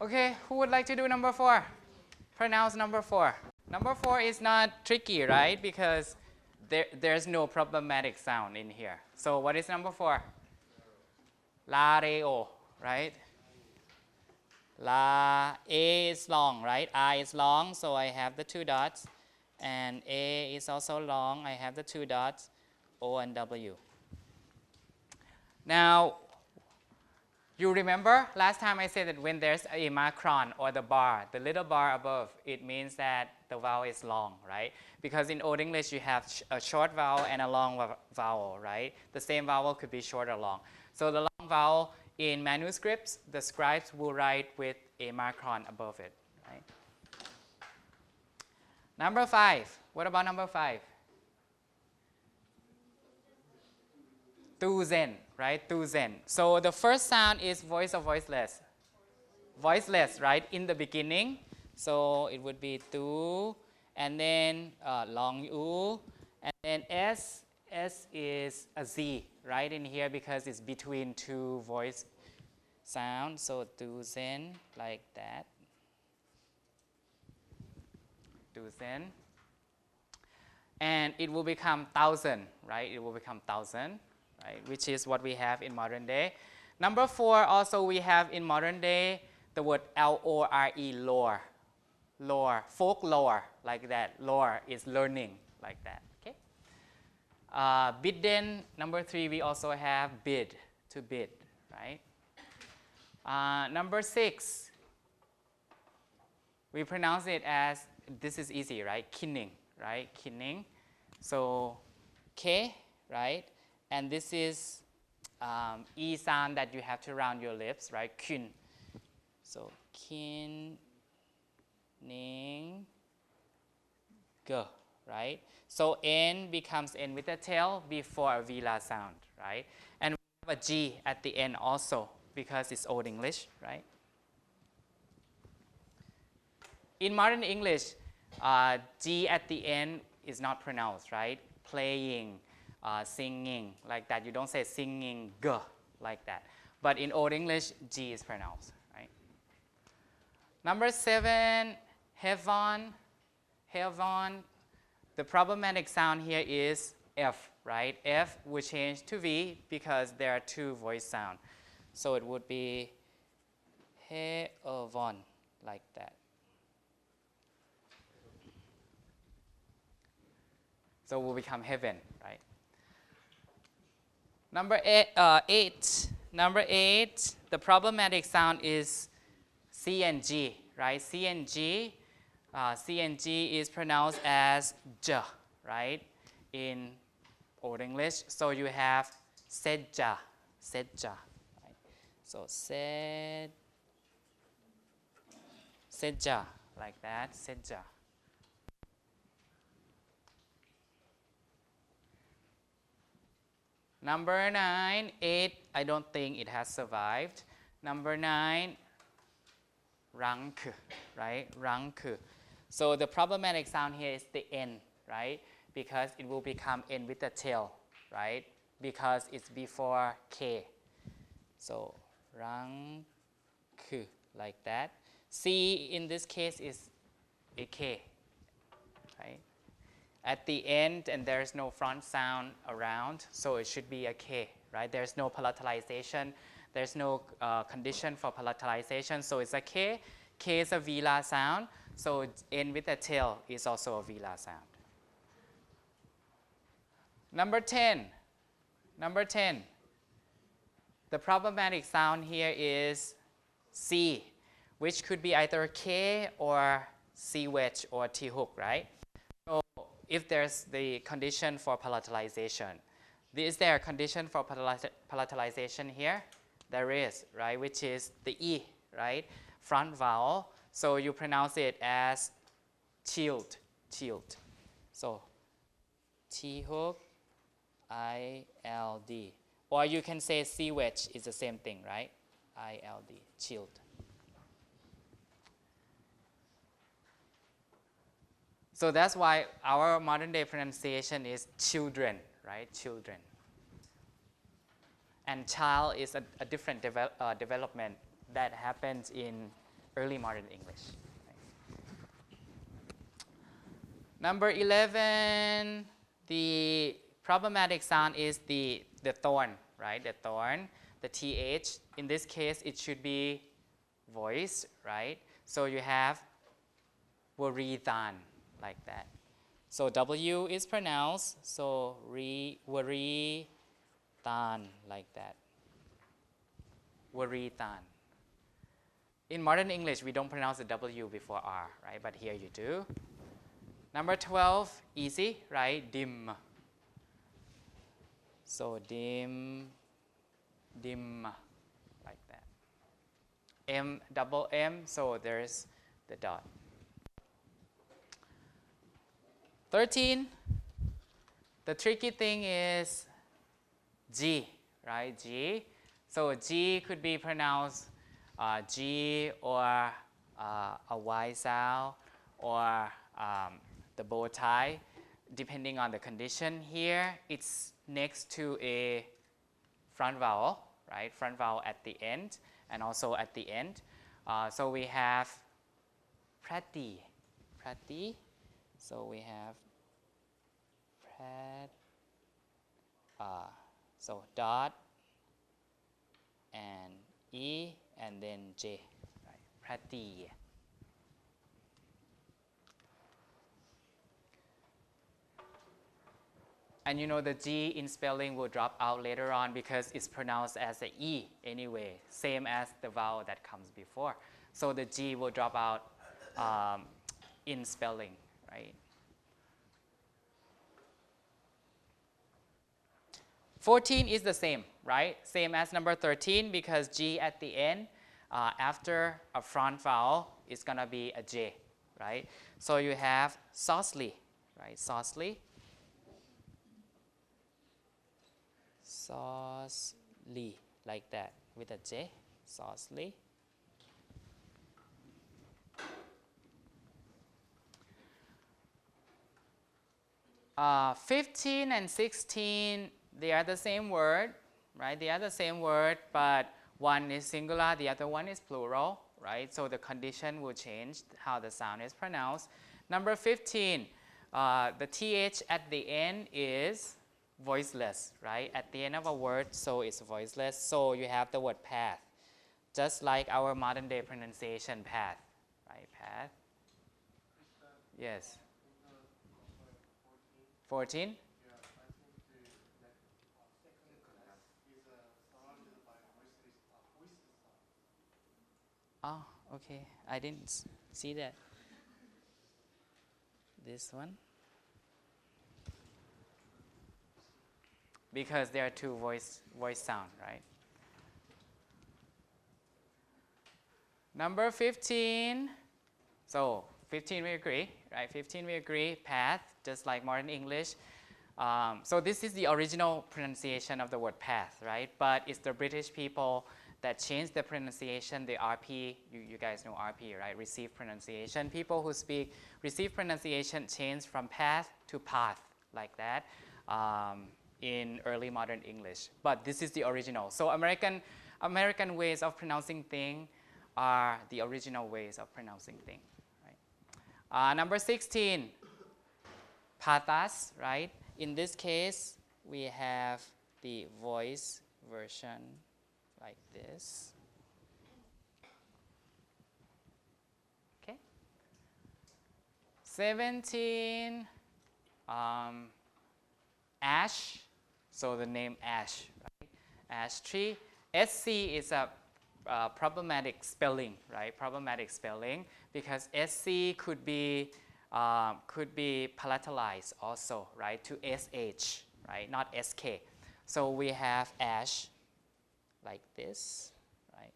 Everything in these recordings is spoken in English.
Okay, who would like to do number 4? Pronounce number 4. Number 4 is not tricky, right? Because there's no problematic sound in here. So what is number 4? Lareo, right? La, A is long, right? I is long, so I have the 2 dots. And A is also long, I have the 2 dots, O and W. Now, you remember last time I said that when there's a macron or the bar, the little bar above, it means that the vowel is long, right? Because in Old English you have a short vowel and a long vowel, right? The same vowel could be short or long. So the long vowel in manuscripts, the scribes will write with a macron above it, right? Number 5. What about number 5? Tuzen, right? Tuzen. So the first sound is voice or voiceless? Voiceless, right? In the beginning. So it would be tu, and then long u, and then s. S is a z, right? In here because it's between 2 voice sounds. So tuzen, like that. Tuzen. And it will become 1,000, right? It will become 1,000. Right, which is what we have in modern day. Number 4, also we have in modern day the word L-O-R-E, lore. Lore, folklore, like that. Lore is learning, like that. Okay. Bidden, number 3, we also have bid, to bid, right? Number 6, we pronounce it as, this is easy, right? Kinning, right? Kinning. So, K, right? And this is E sound that you have to round your lips, right? Kun. So, kin, ning, g, right? So, N becomes N with a tail before a vela sound, right? And we have a G at the end also because it's Old English, right? In modern English, G at the end is not pronounced, right? Playing, singing, like that. You don't say singing, g, like that. But in Old English, G is pronounced, right? Number 7, heaven. Heaven. The problematic sound here is F, right? F will change to V because there are 2 voice sounds. So it would be heaven, like that. So it will become heaven, right? Number 8. Number 8, the problematic sound is C and G, right? C and G. C and G is pronounced as J, right? In Old English. So you have seja, seja, right? So seja, like that, seja. Number 9, 8, I don't think it has survived. Number 9, rank, right? Rank. So the problematic sound here is the N, right? Because it will become N with a tail, right? Because it's before K. So rank, like that. C in this case is a K, right? At the end, and there's no front sound around, so it should be a K, right? There's no palatalization. There's no condition for palatalization, so it's a K. K is a vela sound, so N with a tail is also a vela sound. Number 10. Number 10. The problematic sound here is C, which could be either K or C wedge or T hook, right? So if there's the condition for palatalization, is there a condition for palatalization here? There is, right, which is the E, right, front vowel. So you pronounce it as child, child. So T hook, I-L-D. Or you can say C wedge is the same thing, right? I-L-D, child. So that's why our modern day pronunciation is children, right? Children. And child is a different development that happens in early modern English. Number 11, the problematic sound is the thorn, right? The thorn, the TH. In this case, it should be voiced, right? So you have waritan, like that. So W is pronounced, so waritan, like that. Waritan. In modern English, we don't pronounce the W before R, right? But here you do. Number 12, easy, right? Dim. So dim, like that. M, double M, so there's the dot. 13, the tricky thing is G, right? G. So G could be pronounced G or a Y sound or the bow tie, depending on the condition. Here, it's next to a front vowel, right? Front vowel at the end and also at the end. So we have prati. So we have so dot and E and then J, right? Prati. And you know the G in spelling will drop out later on because it's pronounced as an E anyway, same as the vowel that comes before. So the G will drop out in spelling, right? 14 is the same, right? Same as number 13 because G at the end, after a front vowel, is going to be a J, right? So you have saucely, right? Saucely. Saucely, like that, with a J, saucely. Uh, 15 and 16, they are the same word, right? They are the same word, but one is singular, the other one is plural, right? So the condition will change how the sound is pronounced. Number 15, the TH at the end is voiceless, right? At the end of a word, so it's voiceless. So you have the word path, just like our modern day pronunciation path, right? Path. Yes. 14? Yeah, I think the second class is surrounded by voiceless sound. Oh, okay. I didn't see that. This one? Because there are two voice sound, right? Number 15. So 15 we agree, right? 15 we agree, path, just like modern English. So this is the original pronunciation of the word path, right? But it's the British people that changed the pronunciation, the RP, you guys know RP, right? Received pronunciation. People who speak received pronunciation changed from path to path, like that, in early modern English. But this is the original. So American ways of pronouncing things are the original ways of pronouncing things. Number 16, pathas, right? In this case, we have the voice version like this. Okay. 17, ash. So the name ash, right? Ash tree. SC is a problematic spelling, right? Problematic spelling because SC could be palatalized also, right? To SH, right? Not SK. So we have ash like this, right?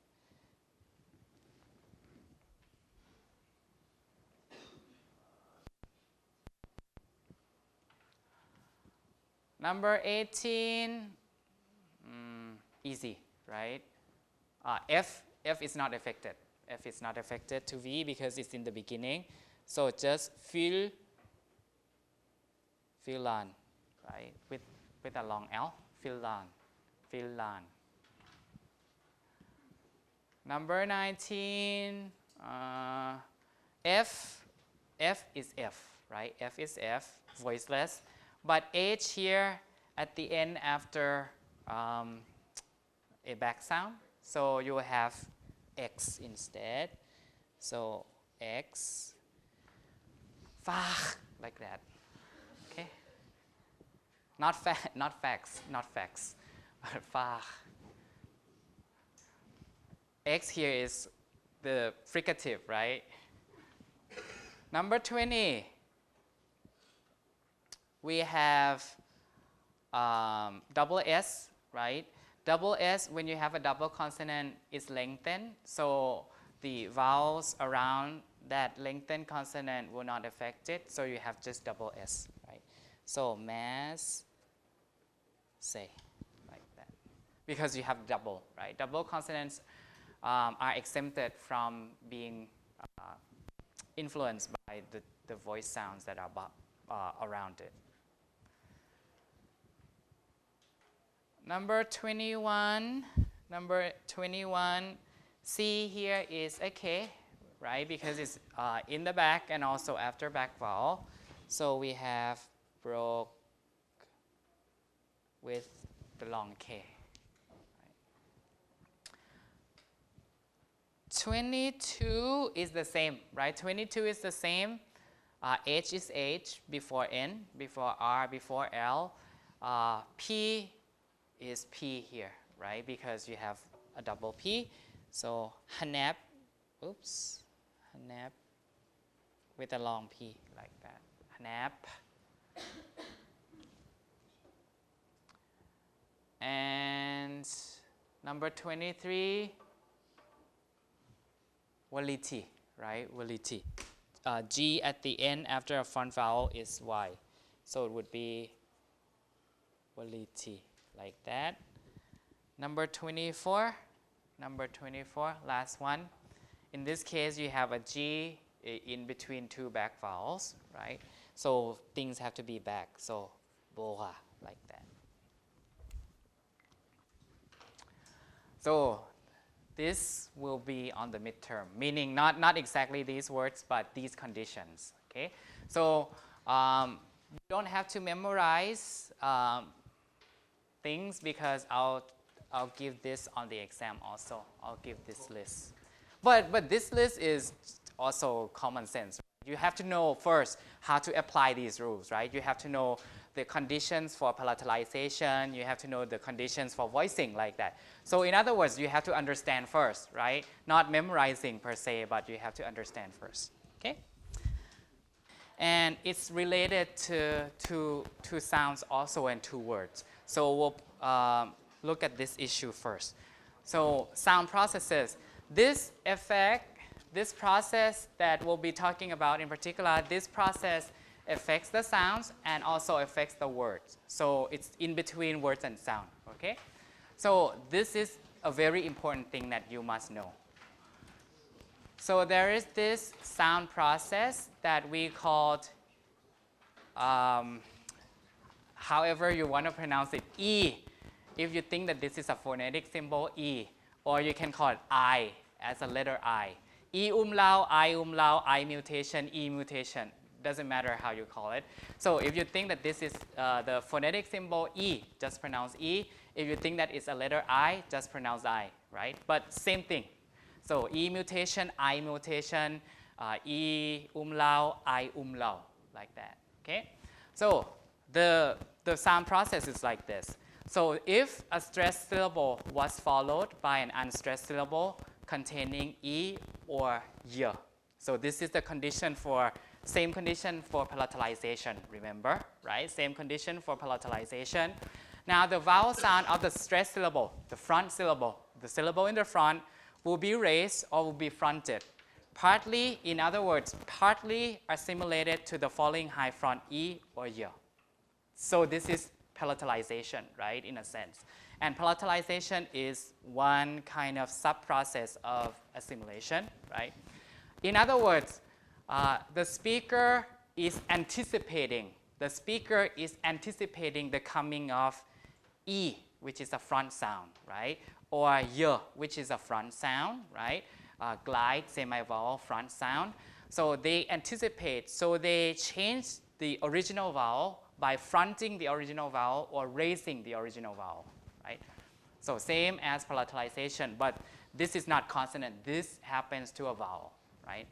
Number 18, easy, right? F is not affected. F is not affected to V because it's in the beginning. So just fill on, right? With a long L, fill on. Number 19, F is F, right? F is F, voiceless. But H here at the end after a back sound. So you will have X instead. So X, fach, like that. Okay? Not facts, but fach. X here is the fricative, right? Number 20, we have double S, right? Double S, when you have a double consonant, is lengthened. So the vowels around that lengthened consonant will not affect it. So you have just double S, right? So mass, say, like that. Because you have double, right? Double consonants are exempted from being influenced by the voice sounds that are around it. Number 21, C here is a K, right? Because it's in the back and also after back vowel. So we have broke with the long K. Right. 22 is the same, right? 22 is the same. H is H before N, before R, before L. P is P here, right? Because you have a double P. So hanap, hanap with a long P like that. Hanap. And number 23, waliti, right? Waliti. G at the end after a front vowel is Y. So it would be waliti, like that. Number 24, last one. In this case, you have a G in between two back vowels, right? So things have to be back. So boha, like that. So this will be on the midterm, meaning not exactly these words, but these conditions, okay? So you don't have to memorize things because I'll give this on the exam also. I'll give this list. But this list is also common sense. You have to know first how to apply these rules, right? You have to know the conditions for palatalization. You have to know the conditions for voicing, like that. So in other words, you have to understand first, right? Not memorizing per se, but you have to understand first, okay? And it's related to two sounds also and two words. So we'll look at this issue first. So sound processes. This process that we'll be talking about in particular, this process affects the sounds and also affects the words. So it's in between words and sound, okay? So this is a very important thing that you must know. So there is this sound process that we called, however you want to pronounce it, E. If you think that this is a phonetic symbol, E. Or you can call it I as a letter I. E umlaut, I mutation, E mutation. Doesn't matter how you call it. So if you think that this is the phonetic symbol E, just pronounce E. If you think that it's a letter I, just pronounce I, right? But same thing. So E mutation, I mutation, E umlaut, I umlaut, like that, okay? So the sound process is like this. So if a stressed syllable was followed by an unstressed syllable containing E or Y. So this is the condition for, same condition for palatalization, remember, right? Same condition for palatalization. Now the vowel sound of the stressed syllable, the front syllable, the syllable in the front will be raised or will be fronted. Partly, in other words, partly assimilated to the following high front E or Y. So this is palatalization, right, in a sense. And palatalization is one kind of sub-process of assimilation, right? In other words, the speaker is anticipating the coming of E, which is a front sound, right? Or Y, which is a front sound, right? glide semi-vowel front sound. So they anticipate, so they change the original vowel by fronting the original vowel or raising the original vowel, right? So same as palatalization, but this is not consonant. This happens to a vowel, right?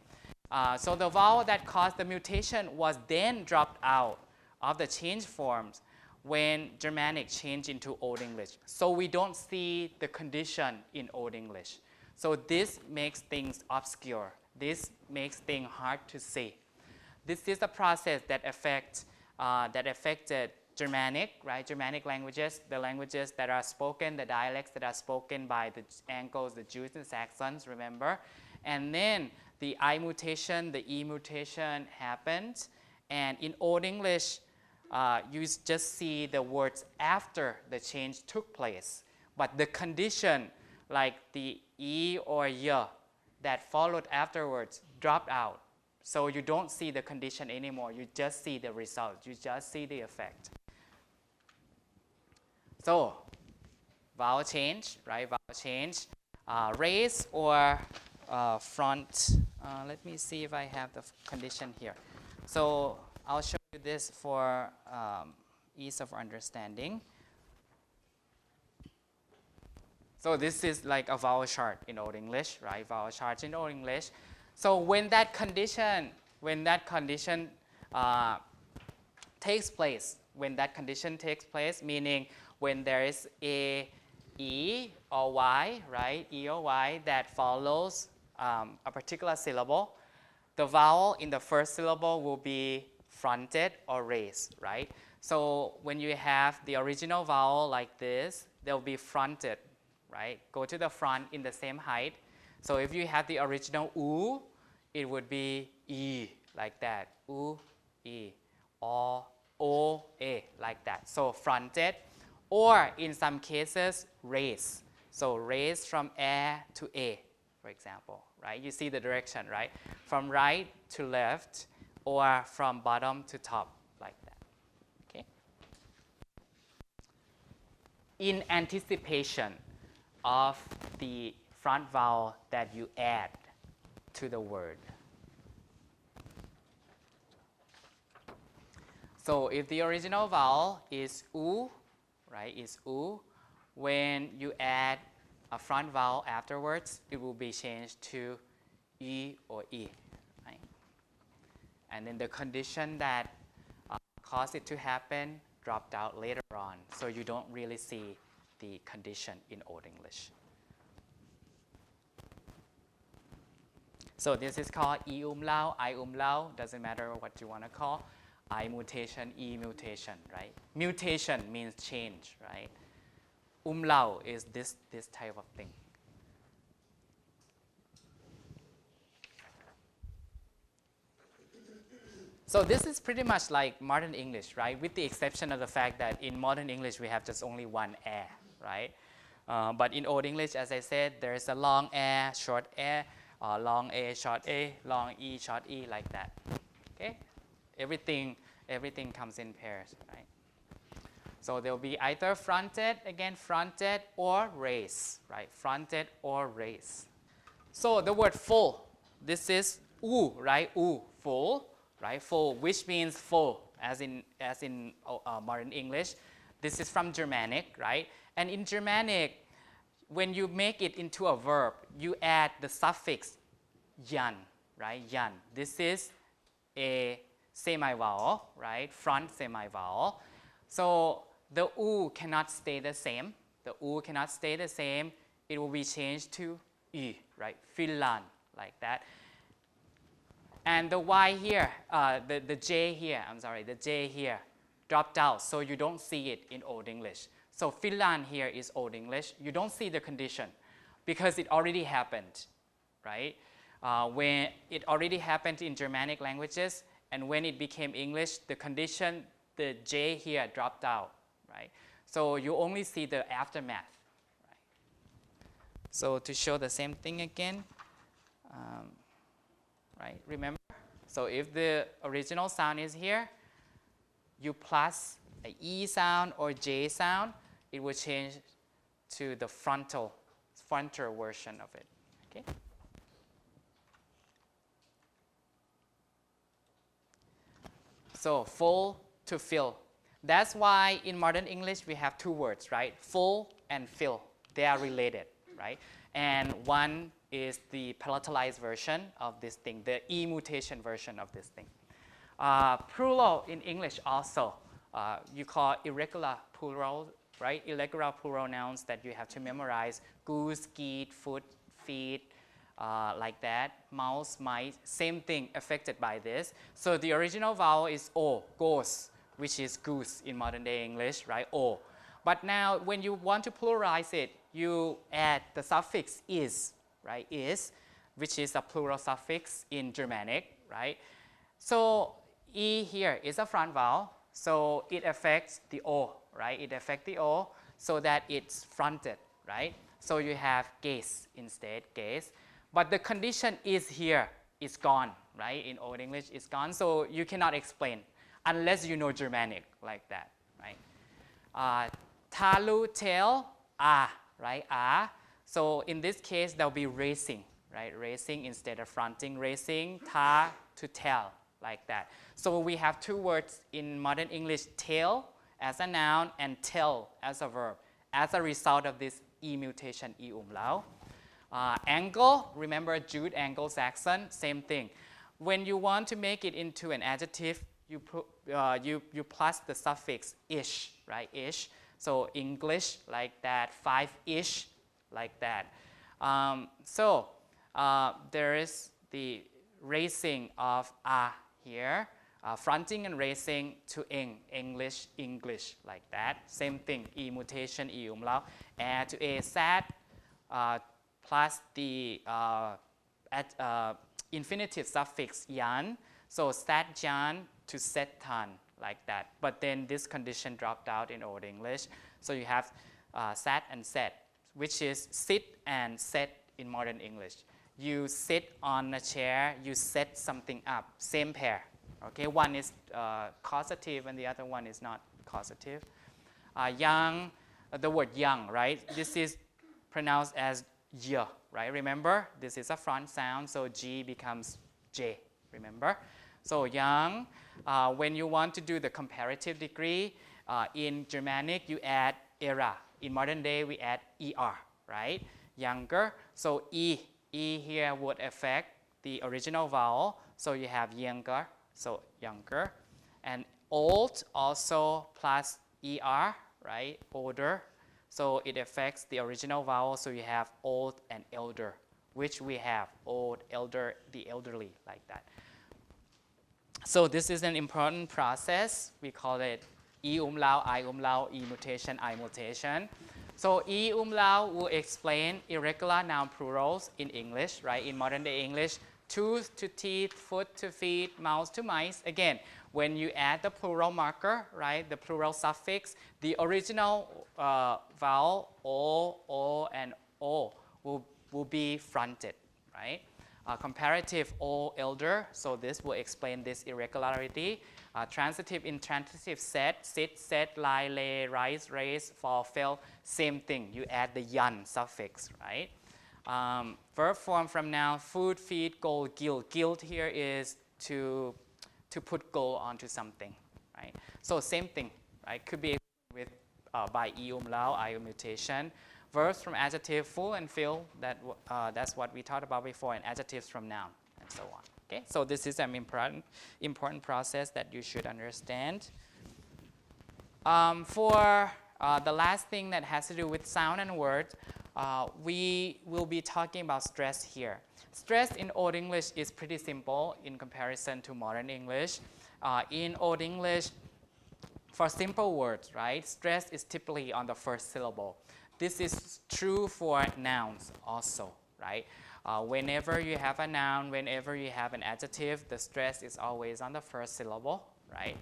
So the vowel that caused the mutation was then dropped out of the change forms when Germanic changed into Old English. So we don't see the condition in Old English. So this makes things obscure. This makes things hard to see. This is a process that affected Germanic, right? Germanic languages, the languages that are spoken, the dialects that are spoken by the Angles, the Jews and Saxons, remember? And then the I mutation, the E mutation happened. And in Old English, you just see the words after the change took place. But the condition, like the E or Y that followed afterwards, dropped out. So you don't see the condition anymore. You just see the result. You just see the effect. So vowel change, right? Vowel change, raise or front. Let me see if I have the condition here. So I'll show you this for ease of understanding. So this is like a vowel chart in Old English, right? Vowel chart in Old English. So when that condition takes place, meaning when there is a E or Y, right? E or Y that follows a particular syllable, the vowel in the first syllable will be fronted or raised, right? So when you have the original vowel like this, they'll be fronted, right? Go to the front in the same height. So if you have the original U, it would be E, like that. U, E, or O, A, like that. So fronted, or in some cases, raise. So raise from A to A, for example, right? You see the direction, right? From right to left, or from bottom to top, like that, okay? In anticipation of the front vowel that you add to the word. So if the original vowel is U, right, is U, when you add a front vowel afterwards, it will be changed to E or E, right? And then the condition that caused it to happen dropped out later on, so you don't really see the condition in Old English. So this is called E umlaut, I umlaut, doesn't matter what you want to call. I mutation, E mutation, right? Mutation means change, right? Umlaut is this type of thing. So this is pretty much like modern English, right? With the exception of the fact that in modern English we have just only one air, right? But in Old English, as I said, there is a long air, short air, long A, short A, long E, short E, like that. Okay? Everything comes in pairs, right? So there will be either fronted, again fronted, or raised, right? Fronted or raised. So the word full, this is U, right? U, full, right? Full, which means full, as in modern English. This is from Germanic, right? And in Germanic, when you make it into a verb, you add the suffix yan, right? Yan. This is a semi-vowel, right? Front semi-vowel. So the U cannot stay the same. The U cannot stay the same. It will be changed to Y, right? Finland, like that. And the Y here, the J here, the J here dropped out, so you don't see it in Old English. So Finland here is Old English. You don't see the condition because it already happened, right? When it already happened in Germanic languages, and when it became English, the condition, the J here dropped out, right? So you only see the aftermath, right? So to show the same thing again, right? Remember? So if the original sound is here, you plus an E sound or J sound, it will change to the frontal version of it, okay? So full to fill. That's why in modern English we have two words, right? Full and fill. They are related, right? And one is the palatalized version of this thing, the E mutation version of this thing. Plural in English also, you call irregular plural, right? Irregular plural nouns that you have to memorize. Goose, geese, foot, feet, like that. Mouse, mice, same thing affected by this. So the original vowel is O, goose, which is goose in modern day English, right? O. But now when you want to pluralize it, you add the suffix is, right? Is, which is a plural suffix in Germanic, right? So E here is a front vowel, so it affects the O, right? It affects the O so that it's fronted, right? So you have gaze instead, gaze. But the condition is here, is gone, right? In Old English, it's gone, so you cannot explain unless you know Germanic like that, right? Talu, tail, right? So in this case, there'll be racing, right? Racing instead of fronting, racing, ta to tail, like that. So we have two words in modern English, tail as a noun and tail as a verb, as a result of this E mutation, E umlaut. Angle, remember Jude Anglo-Saxon, same thing. When you want to make it into an adjective, you plus the suffix ish, right? Ish. So English, like that. 5-ish, like that. There is the racing of here, fronting and racing to English, English, like that. Same thing, E mutation, E umlaut. Add to a sad, plus the infinitive suffix yan. So sat jan to set tan, like that. But then this condition dropped out in Old English. So you have sat and set, which is sit and set in modern English. You sit on a chair, you set something up, same pair. Okay, one is causative and the other one is not causative. Young, the word young, right? This is pronounced as y, right? Remember, this is a front sound, so G becomes J, remember? So young, when you want to do the comparative degree, in Germanic, you add era. In modern day, we add ER, right? Younger, so E here would affect the original vowel, so you have younger, so younger. And old also plus ER, right? Older. So it affects the original vowel, so you have old and elder, which we have old, elder, the elderly, like that. So this is an important process. We call it E umlaut, I umlaut, E mutation, I mutation. So E umlaut will explain irregular noun plurals in English, right? In modern day English, tooth to teeth, foot to feet, mouse to mice. Again, when you add the plural marker, right, the plural suffix, the original vowel O, and O will be fronted, right? Comparative O, elder, so this will explain this irregularity. Transitive, intransitive, set, sit, set, lie, lay, rise, raise, fall, fell, same thing. You add the yan suffix, right? Verb form from noun, food, feed, gold, gild. Gild here is to put gold onto something, right? So same thing, right? Could be with by E umlaut, I mutation. Verbs from adjective, full and fill, that's what we talked about before, and adjectives from noun, and so on. Okay, so this is an important process that you should understand. For the last thing that has to do with sound and words, we will be talking about stress here. Stress in Old English is pretty simple in comparison to modern English. In Old English, for simple words, right, stress is typically on the first syllable. This is true for nouns also, right? Whenever you have a noun, whenever you have an adjective, the stress is always on the first syllable, right?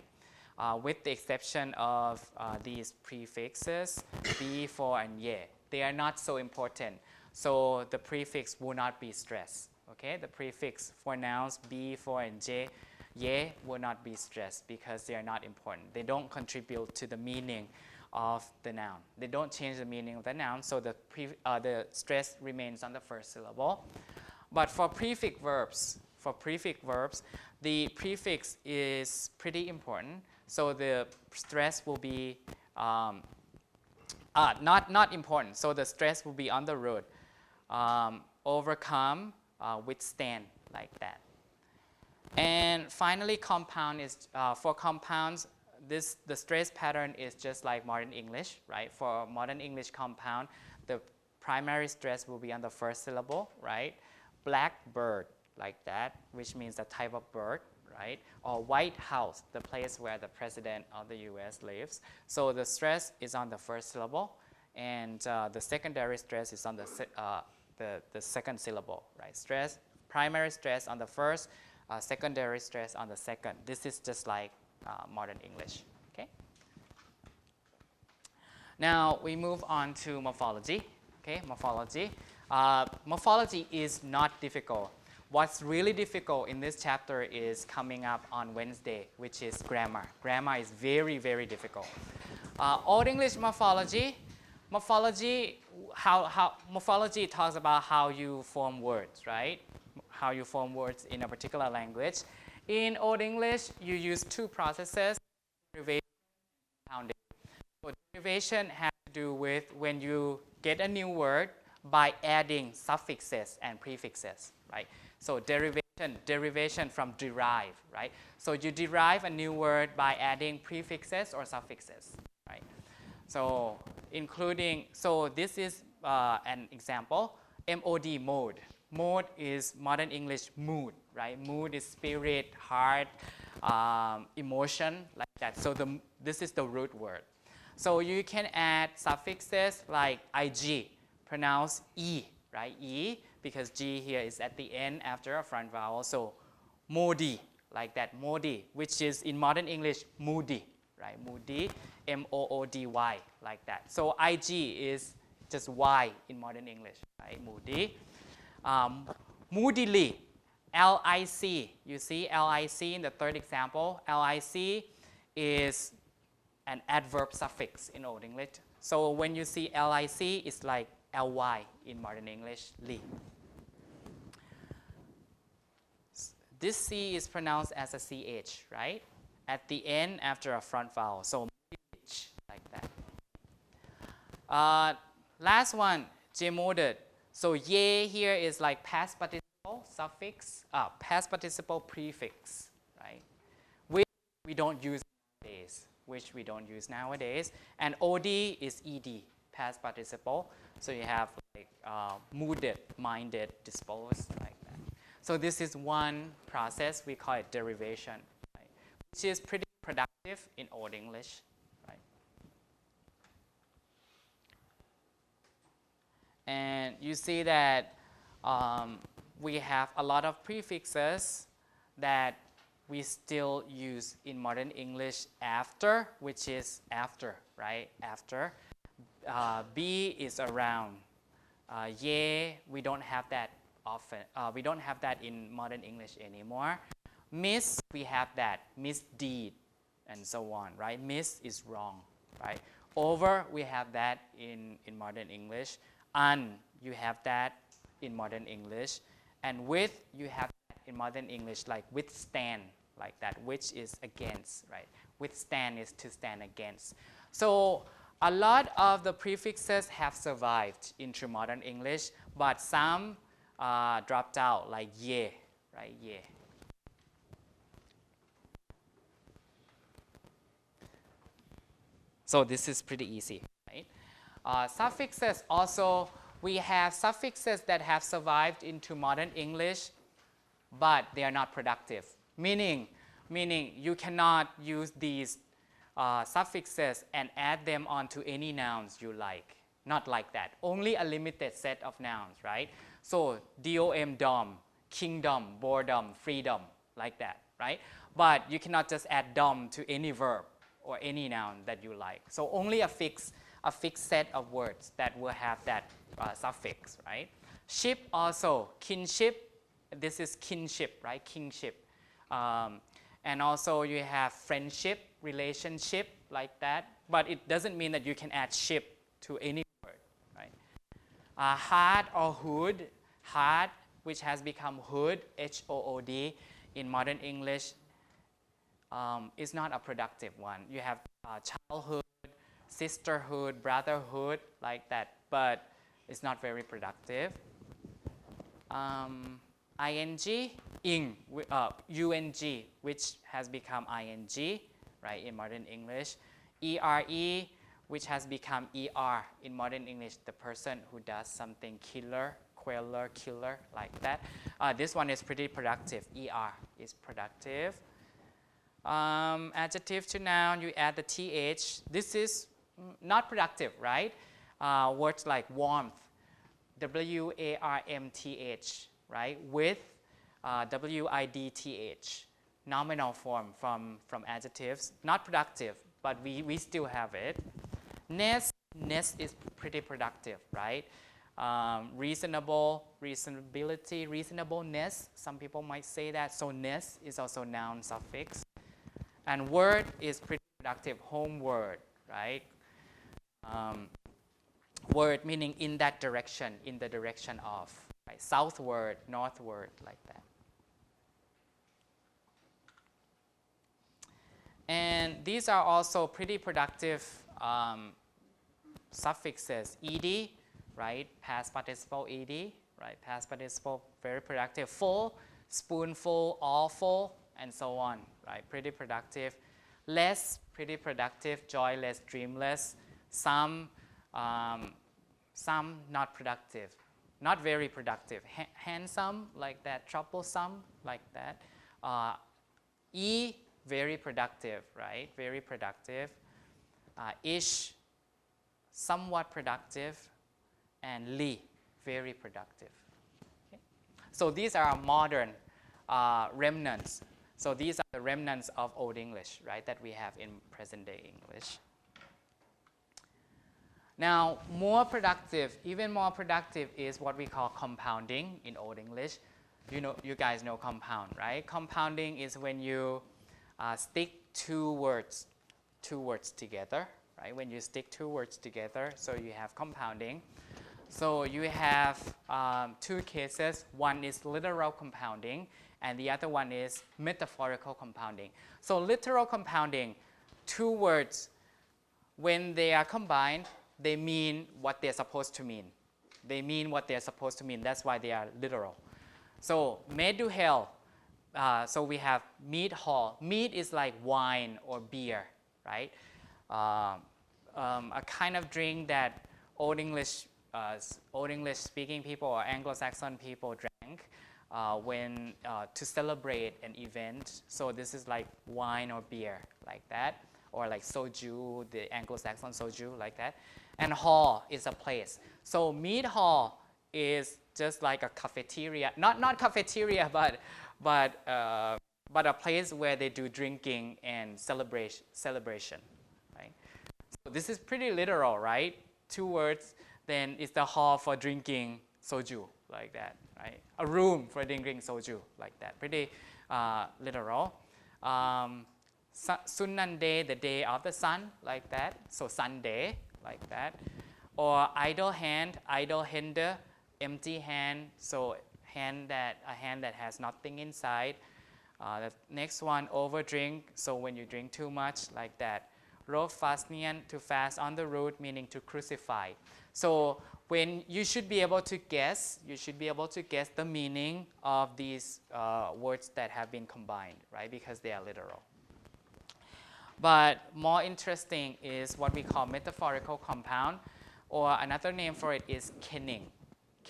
With the exception of these prefixes, be, for, and ye. They are not so important, so the prefix will not be stressed, okay? The prefix for nouns, be, for, and ye will not be stressed because they are not important. They don't contribute to the meaning of the noun. They don't change the meaning of the noun, so the stress remains on the first syllable. But for prefix verbs, for prefix verbs, the prefix is pretty important. So the stress will be not important. So the stress will be on the root. Overcome, withstand, like that. And finally, compound is for compounds. The stress pattern is just like modern English, right? For modern English compound, the primary stress will be on the first syllable, right? Blackbird, like that, which means the type of bird, right? Or White House, the place where the president of the US lives. So the stress is on the first syllable, and the secondary stress is on the second syllable, right? Primary stress on the first, secondary stress on the second. This is just like modern English, okay? Now we move on to morphology, okay? Morphology. Morphology is not difficult. What's really difficult in this chapter is coming up on Wednesday, which is grammar. Grammar is very, very difficult. Old English morphology. Morphology talks about how you form words, right? How you form words in a particular language. In Old English, you use two processes, derivation and compounding. So derivation has to do with when you get a new word by adding suffixes and prefixes, right? So derivation from derive, right? So you derive a new word by adding prefixes or suffixes, right? So this is an example, MOD, mode. Mode is modern English mood, right? Mood is spirit, heart, emotion, like that. So this is the root word. So you can add suffixes like IG, pronounce E, right? E, because G here is at the end after a front vowel. So moody, like that, moody, which is in modern English moody, right? Moody, M-O-O-D-Y, like that. So IG is just Y in modern English, right? Moody. Moodily, L-I-C. You see L-I-C in the third example. L-I-C is an adverb suffix in Old English. So when you see L-I-C, it's like L-Y in modern English, li. This C is pronounced as a CH, right? At the end after a front vowel. So like that. Last one, J-moded. So ye here is like past participle suffix, past participle prefix, right? Which we don't use nowadays. And OD is ED, past participle. So you have like mooded, minded, disposed, like that. So this is one process, we call it derivation, right? Which is pretty productive in Old English, right? And you see that we have a lot of prefixes that we still use in modern English after, which is after, right? After. Be is around. Ye, we don't have that often. We don't have that in modern English anymore. Miss, we have that. Misdeed, and so on, right? Miss is wrong, right? Over, we have that in modern English. Un, you have that in modern English. And with, you have that in modern English, like withstand, like that, which is against, right? Withstand is to stand against. So a lot of the prefixes have survived into modern English, but some dropped out, like ye, right? Ye. So this is pretty easy, right? Suffixes also, we have suffixes that have survived into modern English, but they are not productive. Meaning you cannot use these suffixes and add them onto any nouns you like. Not like that. Only a limited set of nouns, right? So dom, dom, kingdom, boredom, freedom, like that, right? But you cannot just add dom to any verb or any noun that you like. So only a fixed set of words that will have that suffix, right? Ship also, kinship, this is kinship, right? Kingship. And also you have friendship, relationship, like that. But it doesn't mean that you can add ship to any word, right? Hard or hood, hard, which has become hood, H-O-O-D, in modern English, is not a productive one. You have childhood, sisterhood, brotherhood, like that, but it's not very productive. ING, ing, UNG, which has become ING, right, in modern English. ERE, which has become ER in modern English, the person who does something killer, queller, killer, like that. This one is pretty productive. ER is productive. Adjective to noun, you add the TH. This is not productive, right? Words like warmth, WARMTH, right? With WIDTH, nominal form from adjectives. Not productive, but we still have it. Ness is pretty productive, right? Reasonable, reasonability, reasonableness, some people might say that. So ness is also noun suffix. And word is pretty productive, home word, right? Word meaning in that direction, in the direction of, right? Southward, northward, like that. And these are also pretty productive suffixes. Ed, right? Past participle ed, right? Past participle, very productive. Full, spoonful, awful, and so on, right? Pretty productive. Less, pretty productive. Joyless, dreamless. Some not productive. Not very productive. Handsome, like that. Troublesome, like that. E, very productive, right? Very productive. Ish, somewhat productive. And li, very productive. Okay? So these are modern remnants. So these are the remnants of Old English, right, that we have in present day English. Now, more productive, even more productive is what we call compounding in Old English. You guys know compound, right? Compounding is when you stick two words together, right? When you stick two words together, so you have compounding. So you have two cases. One is literal compounding, and the other one is metaphorical compounding. So literal compounding, two words, when they are combined, they mean what they're supposed to mean. They mean what they're supposed to mean. That's why they are literal. So medu hell. So we have mead hall. Mead is like wine or beer, right? A kind of drink that Old English speaking people or Anglo-Saxon people drank when to celebrate an event. So this is like wine or beer, like that, or like soju, the Anglo-Saxon soju, like that. And hall is a place. So mead hall is just like a cafeteria, not cafeteria, but a place where they do drinking and celebration, right? So this is pretty literal, right? Two words. Then it's the hall for drinking soju, like that, right? A room for drinking soju, like that. Pretty literal. Sunnande, the day of the sun, like that. So Sunday, like that. Or idle hand, idle hände, empty hand. So a hand that has nothing inside. The next one, overdrink. So when you drink too much, like that. Rofasnian, to fast on the road, meaning to crucify. So when you should be able to guess the meaning of these words that have been combined, right? Because they are literal. But more interesting is what we call metaphorical compound, or another name for it is kenning,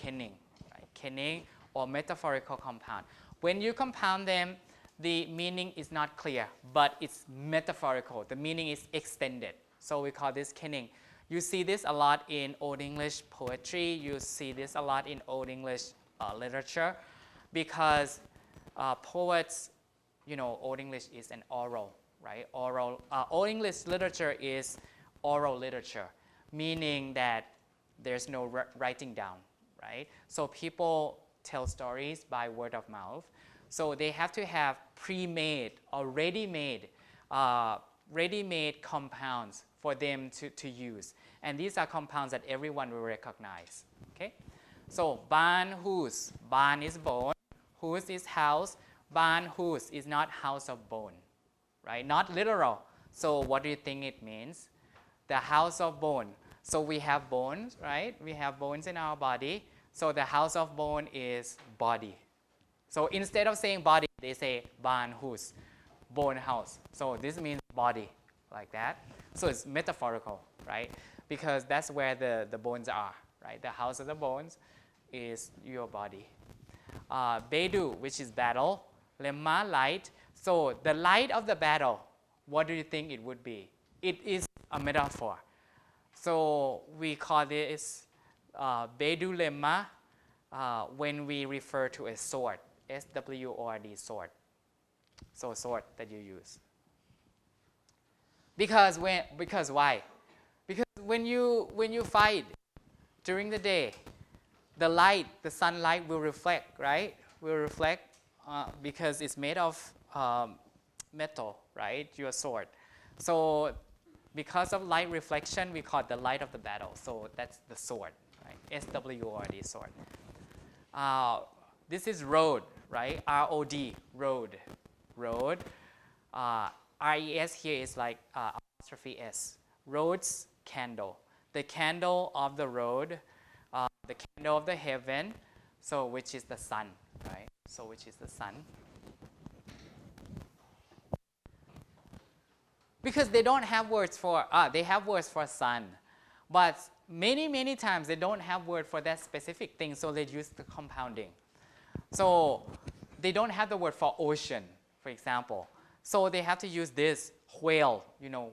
right? Kenning or metaphorical compound. When you compound them, the meaning is not clear, but it's metaphorical. The meaning is extended. So we call this kenning. You see this a lot in Old English poetry. You see this a lot in Old English literature, because poets, Old English is an oral, right? Old English literature is oral literature, meaning that there's no writing down, right? So people tell stories by word of mouth. So they have to have pre-made or ready-made compounds for them to use. And these are compounds that everyone will recognize, okay? So Bahnhus, Bahn is bone, Hus is house, Bahnhus is not house of bone, right? Not literal. So what do you think it means? The house of bone. So we have bones, right? We have bones in our body. So the house of bone is body. So instead of saying body, they say Bahnhus, bone house. So this means body, like that. So it's metaphorical, right? Because that's where the bones are, right? The house of the bones is your body. Bedu, which is battle. Lemma, light. So the light of the battle, what do you think it would be? It is a metaphor. So we call this Bedu lemma when we refer to a sword, S-W-O-R-D, sword. So sword that you use. Because why? Because when you fight during the day, the light, the sunlight will reflect, right? Will reflect because it's made of metal, right? Your sword. So because of light reflection, we call it the light of the battle. So that's the sword, right? S-W-O-R-D, sword. This is road, right? R-O-D, road. Road. R-E-S here is like apostrophe S. Road's candle. The candle of the road, the candle of the heaven, so which is the sun, right? So which is the sun. Because they don't have words for, they have words for sun, but many times they don't have word for that specific thing, so they use the compounding. So they don't have the word for ocean, for example. So they have to use this whale,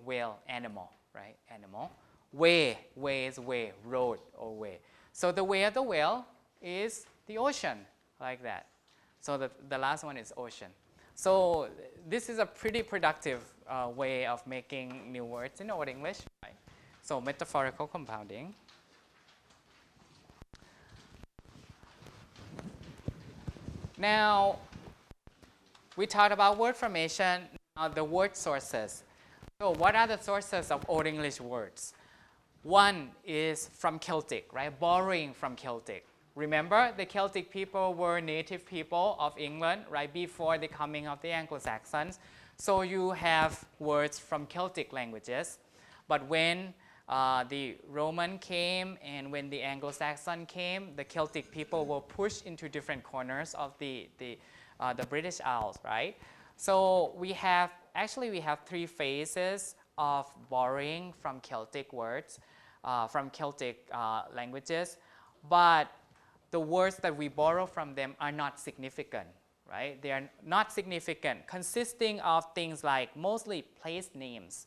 whale, animal, right? Animal. Way is way, road or way. So the way of the whale is the ocean, like that. So the last one is ocean. So this is a pretty productive way of making new words in Old English, right? So metaphorical compounding. Now, we talked about word formation, now the word sources. So what are the sources of Old English words? One is from Celtic, right? Borrowing from Celtic. Remember, the Celtic people were native people of England, right, before the coming of the Anglo-Saxons. So you have words from Celtic languages. But when the Roman came and when the Anglo-Saxon came, the Celtic people were pushed into different corners of the British Isles, right? So we have three phases of borrowing from Celtic words, from Celtic languages, but the words that we borrow from them are not significant, right? They are not significant, consisting of things like mostly place names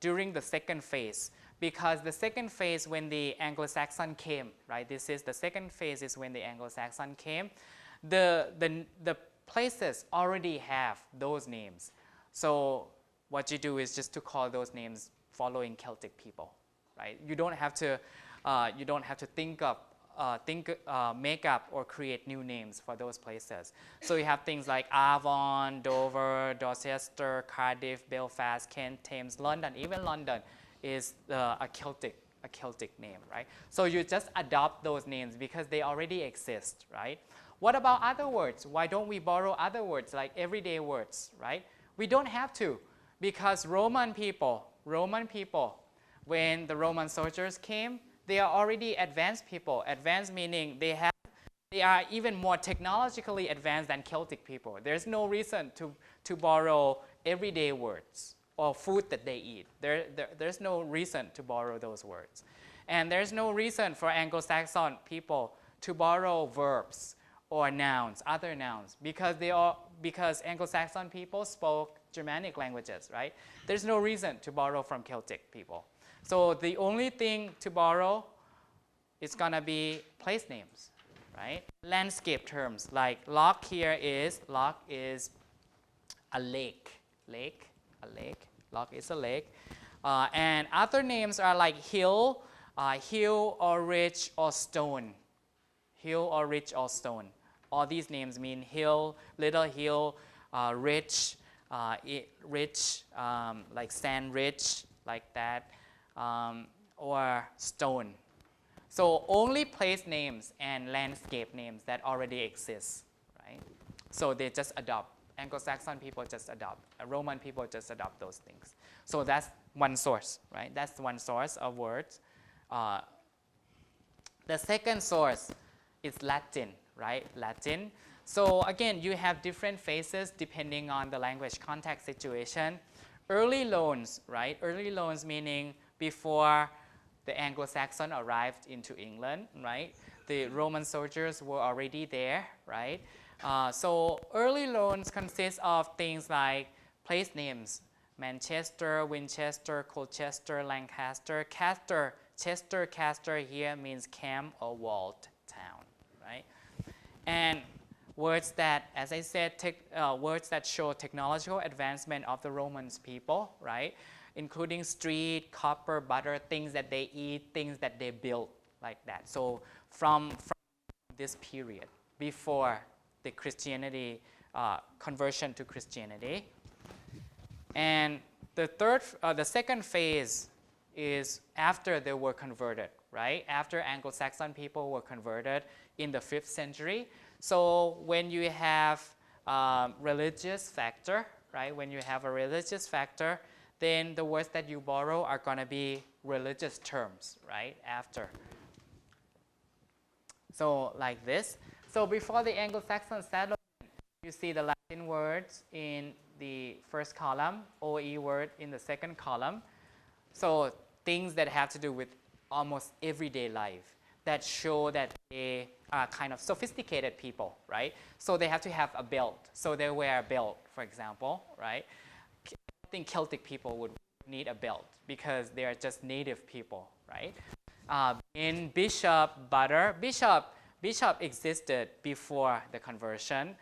during the second phase. Because the second phase, when the Anglo-Saxon came, right? The second phase is when the Anglo-Saxon came. The places already have those names. So what you do is just to call those names following Celtic people, right? You don't have to make up or create new names for those places. So you have things like Avon, Dover, Dorchester, Cardiff, Belfast, Kent, Thames, London. Even London is a Celtic name, right? So you just adopt those names because they already exist, right? What about other words? Why don't we borrow other words like everyday words, right? We don't have to, because Roman people, when the Roman soldiers came, they are already advanced people. Advanced meaning they are even more technologically advanced than Celtic people. There's no reason to borrow everyday words or food that they eat. There's no reason to borrow those words. And there's no reason for Anglo-Saxon people to borrow verbs or nouns, other nouns, because Anglo-Saxon people spoke Germanic languages, right? There's no reason to borrow from Celtic people. So the only thing to borrow is gonna be place names, right? Landscape terms, like loch is a lake. Loch is a lake. And other names are like hill or ridge or stone. Hill or ridge or stone. All these names mean hill, little hill, ridge, like sand ridge, like that, or stone. So only place names and landscape names that already exist, right? So they just adopt. Anglo-Saxon people just adopt. Roman people just adopt those things. So that's one source, right? That's one source of words. The second source is Latin, right? Latin. So again, you have different phases depending on the language context situation. Early loans, right? Early loans meaning before the Anglo-Saxon arrived into England, right? The Roman soldiers were already there, right? So early loans consist of things like place names: Manchester, Winchester, Colchester, Lancaster, Castor. Chester here means camp or walled town, right? And words that, as I said, words that show technological advancement of the Romans people, right? Including street, copper, butter, things that they eat, things that they build, like that. So from this period, before the Christianity, conversion to Christianity. And the second phase is after they were converted, right? After Anglo-Saxon people were converted in the 5th century. So when you have religious factor, right? When you have a religious factor, then the words that you borrow are going to be religious terms, right? After. So like this. So before the Anglo-Saxon settlement, you see the Latin words in the first column, OE word in the second column. So things that have to do with almost everyday life that show that they are kind of sophisticated people, right? So they have to have a belt. So they wear a belt, for example, right? I think Celtic people would need a belt because they are just native people, right? In bishop, butter. Bishop existed before the conversion.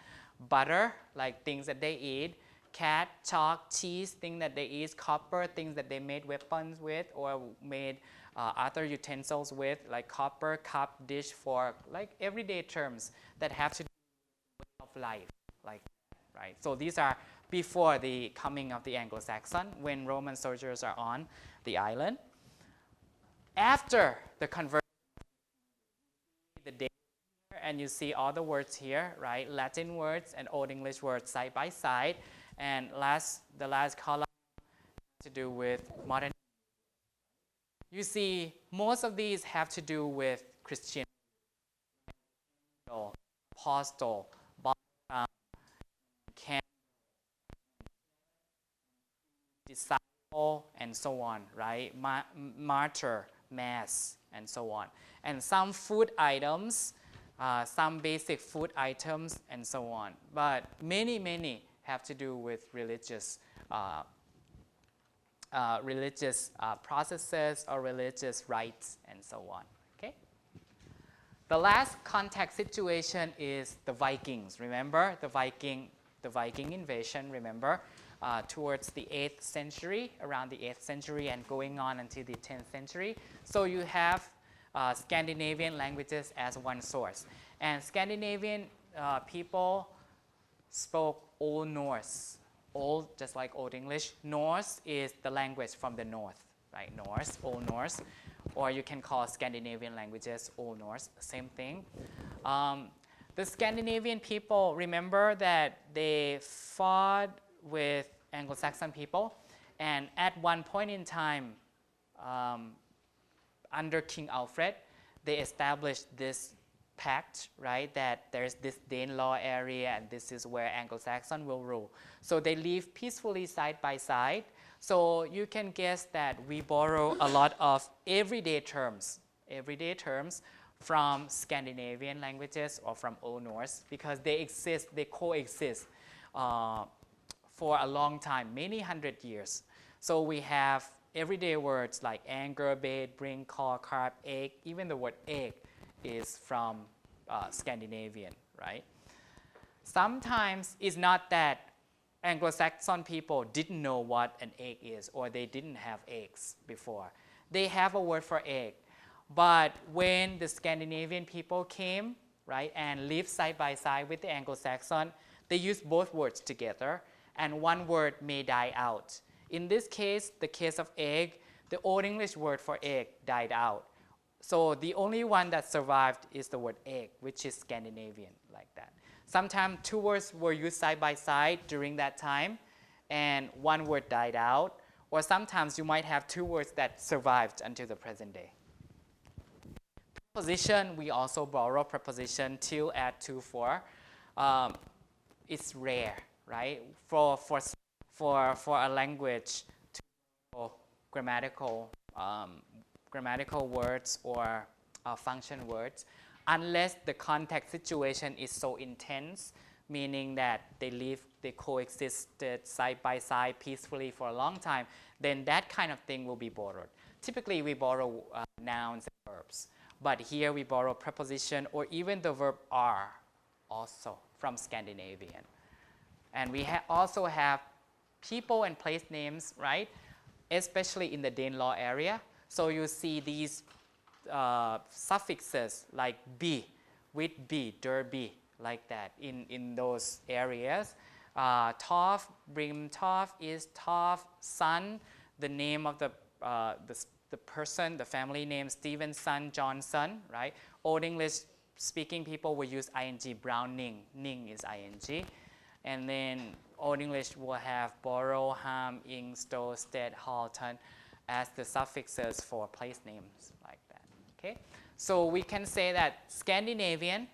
Butter, like things that they eat. Cat, chalk, cheese, things that they eat. Copper, things that they made weapons with or made other utensils with, like copper, cup, dish, fork, like everyday terms that have to do with life, like, right? So these are before the coming of the Anglo-Saxon, when Roman soldiers are on the island. After the conversion, the day, and you see all the words here, right? Latin words and Old English words side by side. And the last column has to do with modern. You see, most of these have to do with Christianity, apostle, disciple, and so on, right? Martyr, mass, and so on. And some food items, some basic food items, and so on. But many have to do with religious processes or religious rites, and so on. Okay. The last context situation is the Vikings. Remember the Viking invasion. Remember towards the 8th century, around the 8th century, and going on until the 10th century. So you have Scandinavian languages as one source, and Scandinavian people spoke Old Norse. Old, just like Old English. Norse is the language from the north, right? Norse, Old Norse, or you can call Scandinavian languages Old Norse, same thing. The Scandinavian people, remember that they fought with Anglo-Saxon people, and at one point in time, under King Alfred, they established this pact, right, that there's this Danelaw area and this is where Anglo-Saxon will rule. So they live peacefully side by side. So you can guess that we borrow a lot of everyday terms from Scandinavian languages or from Old Norse, because they coexist for a long time, many hundred years. So we have everyday words like anger, bait, bring, call, carp, egg. Even the word egg is from Scandinavian, right? Sometimes it's not that Anglo-Saxon people didn't know what an egg is or they didn't have eggs before. They have a word for egg. But when the Scandinavian people came, right, and lived side by side with the Anglo-Saxon, they used both words together, and one word may die out. In this case, the case of egg, the Old English word for egg died out. So the only one that survived is the word egg, which is Scandinavian, like that. Sometimes two words were used side by side during that time, and one word died out. Or sometimes you might have two words that survived until the present day. Preposition, we also borrow preposition till, at, to, for. It's rare, right? For a language to grammatical words or function words, unless the context situation is so intense, meaning that they coexisted side by side peacefully for a long time, then that kind of thing will be borrowed. Typically, we borrow nouns and verbs, but here we borrow preposition or even the verb are also from Scandinavian. And we also have people and place names, right? Especially in the Danelaw area. So you see these suffixes like B, with B, derby, like that in those areas. Toff, Brimtoff is Toff, son, the name of the person, the family name, Stevenson, Johnson, right? Old English speaking people will use ing, Browning, Ning is ing. And then Old English will have Borough, Ham, Ing, Stowe, Stead, Halton as the suffixes for place names like that, okay? So we can say that Scandinavian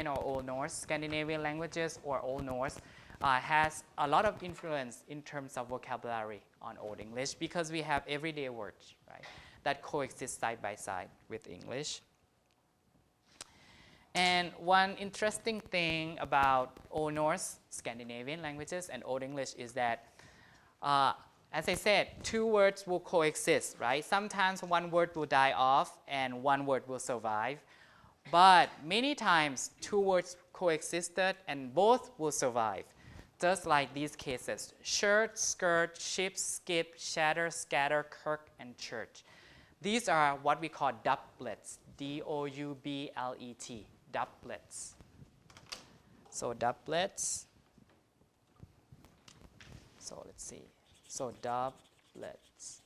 or Old Norse, Scandinavian languages or Old Norse has a lot of influence in terms of vocabulary on Old English because we have everyday words, right, that coexist side by side with English. And one interesting thing about Old Norse, Scandinavian languages, and Old English is that, as I said, two words will coexist, right? Sometimes one word will die off and one word will survive. But many times, two words coexisted and both will survive. Just like these cases, shirt, skirt, ship, skip, shatter, scatter, kirk, and church. These are what we call doublets, D-O-U-B-L-E-T. Doublets. So doublets. So let's see. So doublets.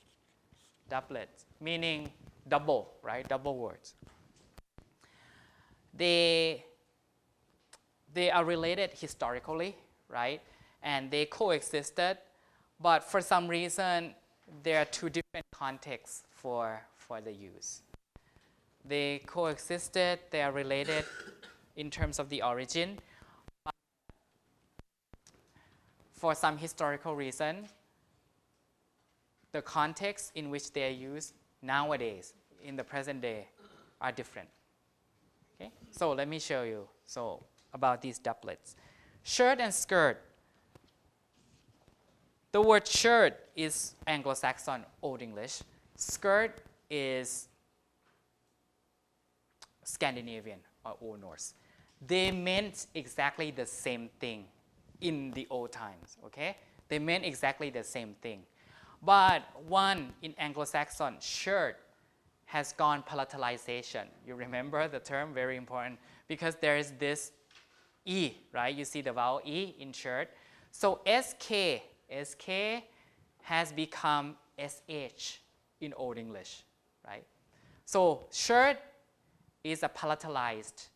Doublets, meaning double, right? Double words. They are related historically, right? And they coexisted, but for some reason, there are two different contexts for the use. They coexisted, they are related in terms of the origin. But for some historical reason, the context in which they are used nowadays, in the present day, are different. Okay? So let me show you about these doublets. Shirt and skirt. The word shirt is Anglo-Saxon Old English. Skirt is Scandinavian or Old Norse. They meant exactly the same thing in the old times, okay? They meant exactly the same thing. But one in Anglo-Saxon, shirt, has gone palatalization. You remember the term, very important, because there is this E, right? You see the vowel E in shirt. So SK has become SH in Old English, right? So shirt is a palatalized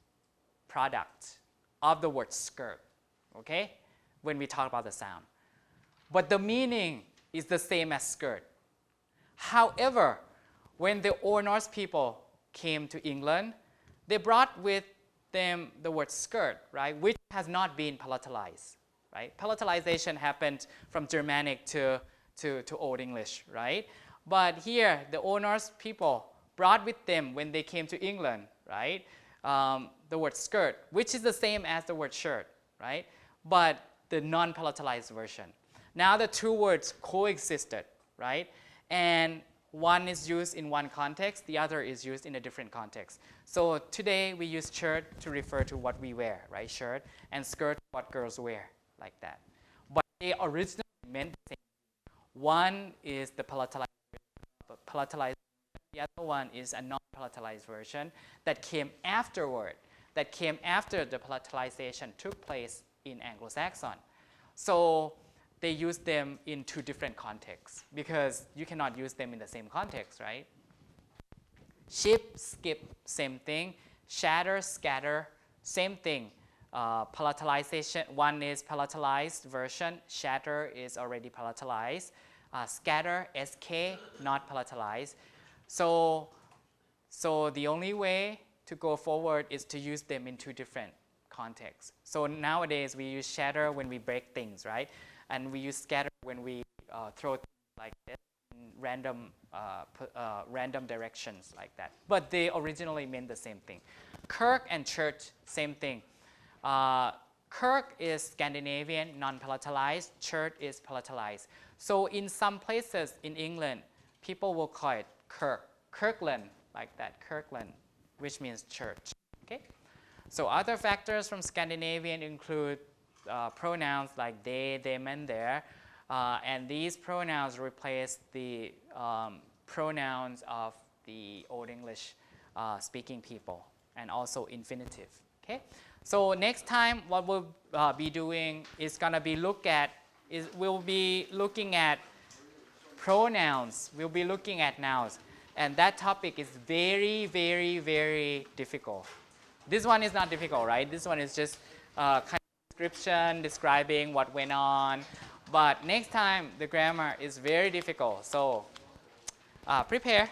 product of the word skirt, okay? When we talk about the sound. But the meaning is the same as skirt. However, when the Old Norse people came to England, they brought with them the word skirt, right? Which has not been palatalized, right? Palatalization happened from Germanic to Old English, right? But here, the Old Norse people brought with them when they came to England, right? The word skirt, which is the same as the word shirt, right? But the non-palatalized version. Now the two words coexisted, right? And one is used in one context, the other is used in a different context. So today we use shirt to refer to what we wear, right? Shirt, and skirt, what girls wear, like that. But they originally meant the same. One is the palatalized, the other one is a non-palatalized version that came afterward, that came after the palatalization took place in Anglo-Saxon. So they use them in two different contexts because you cannot use them in the same context, right? Ship, skip, same thing. Shatter, scatter, same thing. Palatalization, one is palatalized version. Shatter is already palatalized. Scatter, SK, not palatalized. So the only way to go forward is to use them in two different contexts. So nowadays we use shatter when we break things, right? And we use scatter when we throw things like this in random directions like that. But they originally meant the same thing. Kirk and church, same thing. Kirk is Scandinavian, non-palatalized. Church is palatalized. So in some places in England, people will call it Kirk, Kirkland, like that, Kirkland, which means church. Okay. So other factors from Scandinavian include pronouns like they, them, and their. And these pronouns replace the pronouns of the Old English speaking people, and also infinitive. Okay. So next time, what we'll be doing is gonna be we'll be looking at pronouns. We'll be looking at nouns, and that topic is very, very, very difficult. This one is not difficult, right? This one is just kind of description, describing what went on. But next time, the grammar is very difficult. So prepare.